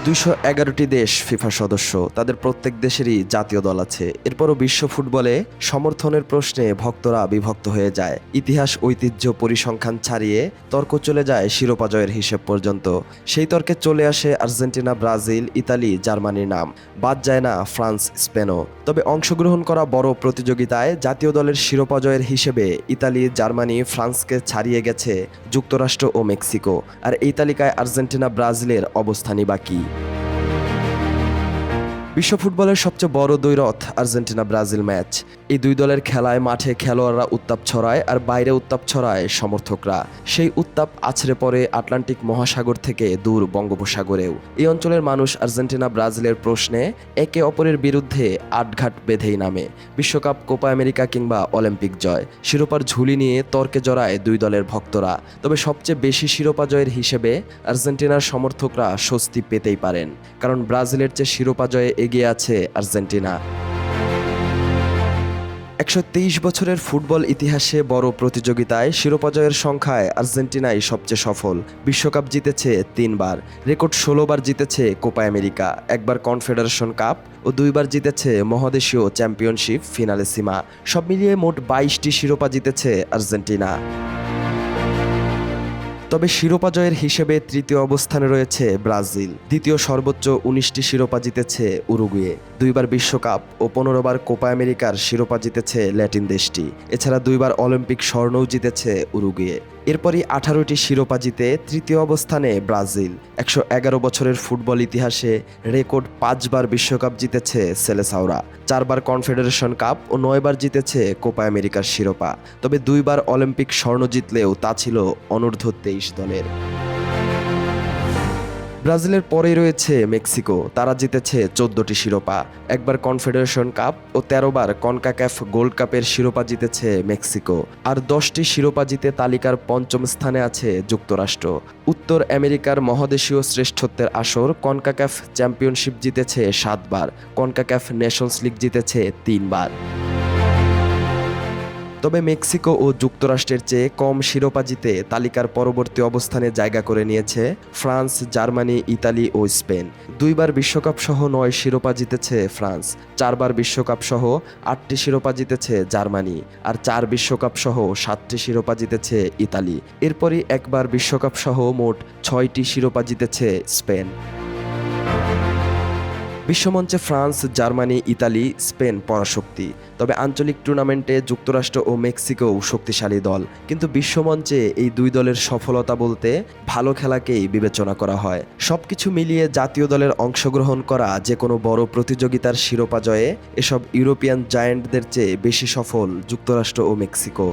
211টি দেশ ফিফা সদস্য, তাদের প্রত্যেক দেশেরই জাতীয় দল আছে। এরপরও বিশ্ব ফুটবলে সমর্থনের প্রশ্নে ভক্তরা বিভক্ত হয়ে যায়। ইতিহাস, ঐতিহ্য, পরিসংখ্যান ছাড়িয়ে তর্ক চলে যায় শিরোপা জয়ের হিসেব পর্যন্ত। সেই তর্কে চলে আসে আর্জেন্টিনা, ব্রাজিল, ইতালি, জার্মানির নাম। বাদ যায় না ফ্রান্স, স্পেনও। তবে অংশগ্রহণ করা বড় প্রতিযোগিতায় জাতীয় দলের শিরোপা জয়ের হিসেবে ইতালি, জার্মানি, ফ্রান্সকে ছাড়িয়ে গেছে যুক্তরাষ্ট্র ও মেক্সিকো। আর এই তালিকায় আর্জেন্টিনা, ব্রাজিলের অবস্থানই বাকি। বিশ্ব ফুটবলের সবচেয়ে বড় দ্বৈরথ আর্জেন্টিনা ব্রাজিল ম্যাচ। এই দুই দলের খেলায় মাঠে খেলোয়াড়রা উত্তাপ ছড়ায়, আর বাইরে উত্তাপ ছড়ায় সমর্থকরা। সেই উত্তাপ আছড়ে পড়ে আটলান্টিক মহাসাগর থেকে দূর বঙ্গোপসাগরেও। এই অঞ্চলের মানুষ আর্জেন্টিনা ব্রাজিলের প্রশ্নে একে অপরের বিরুদ্ধে আটঘাট বেঁধেই নামে। বিশ্বকাপ, কোপা আমেরিকা কিংবা অলিম্পিক জয়, শিরোপার ঝুলি নিয়ে তর্কে জড়ায় দুই দলের ভক্তরা। তবে সবচেয়ে বেশি শিরোপা জয়ের হিসেবে আর্জেন্টিনার সমর্থকরা স্বস্তি পেতেই পারেন, কারণ ব্রাজিলের চেয়ে শিরোপা জয়ে এগিয়ে আছে আর্জেন্টিনা। 123 বছরের ফুটবল ইতিহাসে বড় প্রতিযোগিতায় শিরোপা জয়ের সংখ্যায় আর্জেন্টিনাই সবচেয়ে সফল। বিশ্বকাপ জিতেছে 3 বার, রেকর্ড 16 বার জিতেছে কোপা আমেরিকা, একবার কনফেডারেশন কাপ ও 2 বার জিতেছে মহাদেশীয় চ্যাম্পিয়নশিপ ফিনালেসিমা। সব মিলিয়ে মোট 22টি শিরোপা জিতেছে আর্জেন্টিনা। তবে শিরোপা জয়ের হিসেবে তৃতীয় অবস্থানে রয়েছে ব্রাজিল। দ্বিতীয় সর্বোচ্চ 19টি শিরোপা জিতেছে উরুগুয়ে। 2 বার বিশ্বকাপ ও 15 বার কোপা আমেরিকার শিরোপা জিতেছে ল্যাটিন দেশটি। এছাড়া 2 বার অলিম্পিক স্বর্ণও জিতেছে উরুগুয়ে। এরপরই 18টি শিরোপা জিতে তৃতীয় অবস্থানে ব্রাজিল। 111 বছরের ফুটবল ইতিহাসে রেকর্ড 5 বার বিশ্বকাপ জিতেছে সেলেসাওরা, 4 বার কনফেডারেশন কাপ ও 9 বার জিতেছে কোপা আমেরিকার শিরোপা। তবে 2 বার অলিম্পিক স্বর্ণ জিতলেও তা ছিল অনূর্ধ্ব 23 দলের। ব্রাজিলের পরেই রয়েছে মেক্সিকো। তারা জিতেছে 14টি শিরোপা, একবার কনফেডারেশন কাপ ও 13 বার কনকাক্যাফ গোল্ড কাপের শিরোপা জিতেছে মেক্সিকো। আর 10টি শিরোপা জিতে তালিকার 5ম স্থানে আছে যুক্তরাষ্ট্র। উত্তর আমেরিকার মহাদেশীয় শ্রেষ্ঠত্বের আসর কনকাক্যাফ চ্যাম্পিয়নশিপ জিতেছে 7 বার, কনকাক্যাফ নেশনস লিগ জিতেছে 3 বার। তবে মেক্সিকো ও যুক্তরাষ্ট্রের চেয়ে কম শিরোপা জিতে তালিকার পরবর্তী অবস্থানে জায়গা করে নিয়েছে ফ্রান্স, জার্মানি, ইতালি ও স্পেন। 2 বার বিশ্বকাপ সহ 9 শিরোপা জিতেছে ফ্রান্স, 4 বার বিশ্বকাপ সহ 8টি শিরোপা জিতেছে জার্মানি, আর 4 বিশ্বকাপ সহ 7টি শিরোপা জিতেছে ইতালি। এরপরই একবার বিশ্বকাপ সহ মোট 6টি শিরোপা জিতেছে স্পেন। বিশ্বমঞ্চে ফ্রান্স, জার্মানি, ইতালি, স্পেন পরাশক্তি। তবে আঞ্চলিক টুর্নামেন্টে যুক্তরাষ্ট্র ও মেক্সিকোও শক্তিশালী দল। কিন্তু বিশ্বমঞ্চে এই দুই দলের সফলতা বলতে ভালো খেলাকেই বিবেচনা করা হয়। সবকিছু মিলিয়ে জাতীয় দলের অংশগ্রহণ করা যে কোনো বড় প্রতিযোগিতার শিরোপা জয়ে এসব ইউরোপিয়ান জায়ান্টদের চেয়ে বেশি সফল যুক্তরাষ্ট্র ও মেক্সিকো।